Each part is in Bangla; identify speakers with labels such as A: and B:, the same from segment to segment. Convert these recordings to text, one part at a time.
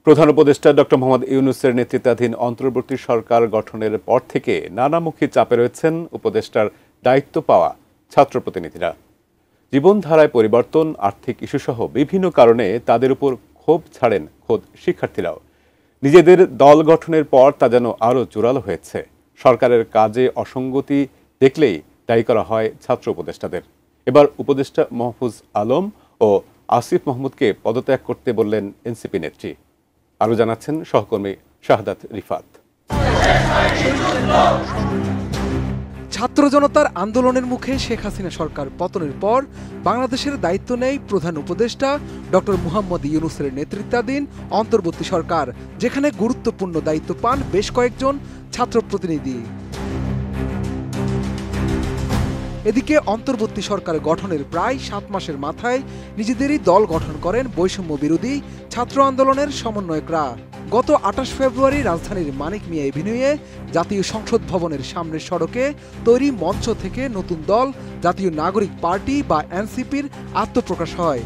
A: প্রধান উপদেষ্টা ডক্টর মোহাম্মদ ইউনূসের নেতৃত্বাধীন অন্তর্বর্তী সরকার গঠনের পর থেকে নানামুখী চাপে রয়েছেন উপদেষ্টার দায়িত্ব পাওয়া ছাত্র প্রতিনিধিরা। জীবনধারায় পরিবর্তন, আর্থিক ইস্যুসহ বিভিন্ন কারণে তাদের উপর ক্ষোভ ছাড়েন খোদ শিক্ষার্থীরাও। নিজেদের দল গঠনের পর তা যেন আরও জোরালো হয়েছে। সরকারের কাজে অসঙ্গতি দেখলেই দায়ী করা হয় ছাত্র উপদেষ্টাদের। এবার উপদেষ্টা মাহফুজ আলম ও আসিফ মাহমুদকে পদত্যাগ করতে বললেন এনসিপি নেত্রী। আরও জানাচ্ছেন সহকর্মী শাহাদাত রিফাত।
B: ছাত্র জনতার আন্দোলনের মুখে শেখ হাসিনা সরকার পতনের পর বাংলাদেশের দায়িত্ব নেয় প্রধান উপদেষ্টা ডক্টর মোহাম্মদ ইউনূসের নেতৃত্বাধীন অন্তর্বর্তী সরকার, যেখানে গুরুত্বপূর্ণ দায়িত্ব পান বেশ কয়েকজন ছাত্র প্রতিনিধি। এদিকে অন্তর্বর্তী সরকার গঠনের প্রায় 7 মাসের মাথায় নিজেদেরই দল গঠন করেন বৈষম্য বিরোধী ছাত্র আন্দোলনের সমন্বয়করা। গত 28 ফেব্রুয়ারি রাজধানীর মানিক মিয়া এভিনিউয়ে জাতীয় সংসদ ভবনের সামনের সড়কে তৈরি মঞ্চ থেকে নতুন দল জাতীয় নাগরিক পার্টি বা এনসিপির আত্মপ্রকাশ হয়।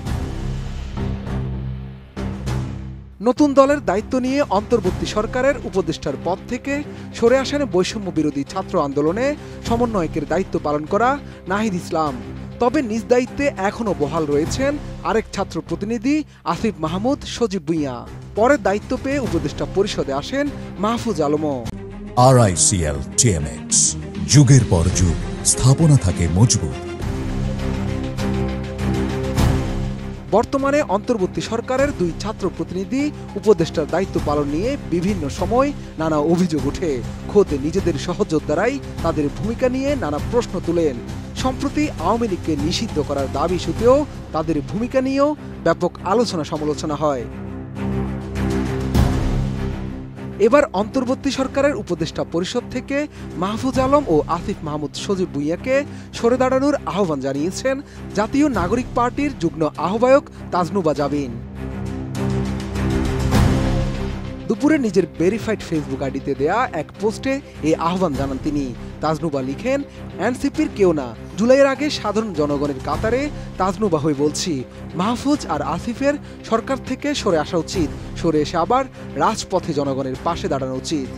B: নতুন দলের দায়িত্ব নিয়ে অন্তর্বর্তী সরকারের উপদেষ্টার পদ থেকে সরে আসেন বৈষম্য বিরোধী ছাত্র আন্দোলনে সমন্বয়কের দায়িত্ব পালন করা নাহিদ ইসলাম। তবে নিজ দায়িত্বে এখনও বহাল রয়েছেন আরেক ছাত্র প্রতিনিধি আসিফ মাহমুদ সজীব ভুঁইয়া। পরে দায়িত্ব পেয়ে উপদেষ্টা পরিষদে আসেন মাহফুজ আলমও।
C: RICL TMX, যুগের পর যুগ স্থাপনা থাকে মজবুত।
B: বর্তমানে অন্তর্বর্তী সরকারের 2 ছাত্র প্রতিনিধি উপদেষ্টার দায়িত্ব পালন নিয়ে বিভিন্ন সময় নানা অভিযোগ ওঠে। খোদ নিজেদের সহযোদ্ধারাই তাদের ভূমিকা নিয়ে নানা প্রশ্ন তুলেন। সম্প্রতি আওয়ামী লীগকে নিষিদ্ধ করার দাবি ইস্যুতেও তাদের ভূমিকা নিয়েও ব্যাপক আলোচনা সমালোচনা হয়। এবার অন্তর্বর্তী সরকারের উপদেষ্টা পরিষদ থেকে মাহফুজ আলম ও আসিফ মাহমুদ সজীব ভুঁইয়াকে সরে দাঁড়ানোর আহ্বান জানিয়েছেন জাতীয় নাগরিক পার্টির যুগ্ম আহ্বায়ক তাজনুবা জাবিন। দুপুরে নিজের ভেরিফাইড ফেসবুক আইডিতে দেয়া এক পোস্টে এই আহ্বান জানান তিনি। তাজনুবা লিখেন, এনসিপির কেউ না, জুলাইয়ের আগে সাধারণ জনগণের কাতারে তাজনুবা হয়ে বলছি, মাহফুজ আর আসিফের সরকার থেকে সরে আসা উচিত, সরে এসে আবার রাজপথে জনগণের পাশে দাঁড়ানো উচিত।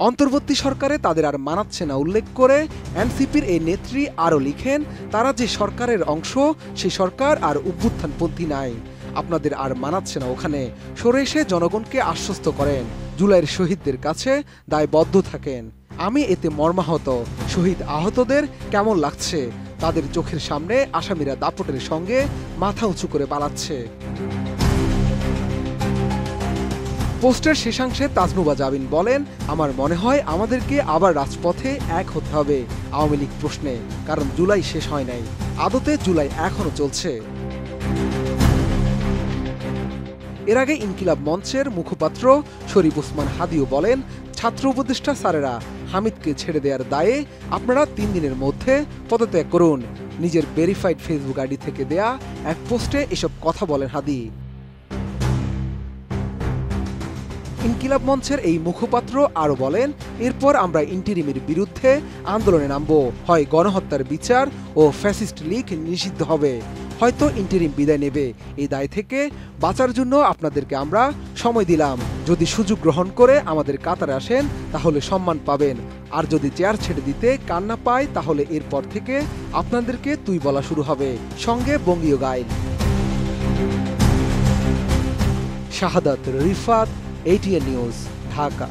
B: অন্তর্বর্তী সরকারে তাদের আর মানাচ্ছে না উল্লেখ করে এনসিপির এই নেত্রী আরও লিখেন, তারা যে সরকারের অংশ সেই সরকার আর অভ্যুত্থানপন্থী নাই, আপনাদের আর মানাচ্ছে না ওখানে, সরে এসে জনগণকে আশ্বস্ত করেন, জুলাইয়ের শহীদদের কাছে দায়বদ্ধ থাকেন। আমি এতে মর্মাহত। শহীদ আহতদের কেমন লাগছে? তাদের চোখের সামনে আসামিরা দাপটের সঙ্গে মাথা উঁচু করে পালাচ্ছে। পোস্টের শেষাংশে তাজনুবা জাবিন বলেন, আমার মনে হয় আমাদেরকে আবার রাজপথে এক হতে হবে আওয়ামী লীগ প্রশ্নে, কারণ জুলাই শেষ হয় নাই, আদতে জুলাই এখনো চলছে। এর আগে ইনকিলাব মঞ্চের মুখপাত্র শরীফ ওসমান হাদিও বলেন, ছাত্র উপদেষ্টা স্যারেরা হামিদকে ছেড়ে দেওয়ার দায়ে আপনারা 3 দিনের মধ্যে পদত্যাগ করুন। নিজের ভেরিফাইড ফেসবুক আইডি থেকে দেয়া এক পোস্টে এসব কথা বলেন হাদি। ইনকিলাব মঞ্চের এই মুখপাত্র আরও বলেন, এরপর আমরা ইন্টিরিমের বিরুদ্ধে আন্দোলনে নামব, হয় গণহত্যার বিচার ও ফ্যাসিস্ট লীগ নিষিদ্ধ হবে, হয়তো ইন্টিরিম বিদায় নেবে। এই দায় থেকে বাঁচার জন্য আপনাদেরকে আমরা সময় দিলাম। যদি সুযোগ গ্রহণ করে আমাদের কাতারে আসেন তাহলে সম্মান পাবেন, আর যদি চেয়ার ছেড়ে দিতে কান্না পায় তাহলে এরপর থেকে আপনাদেরকে তুই বলা শুরু হবে, সঙ্গে বঙ্গীয় গাইন। শাহাদাত রিফাত, ATN নিউজ, ঢাকা।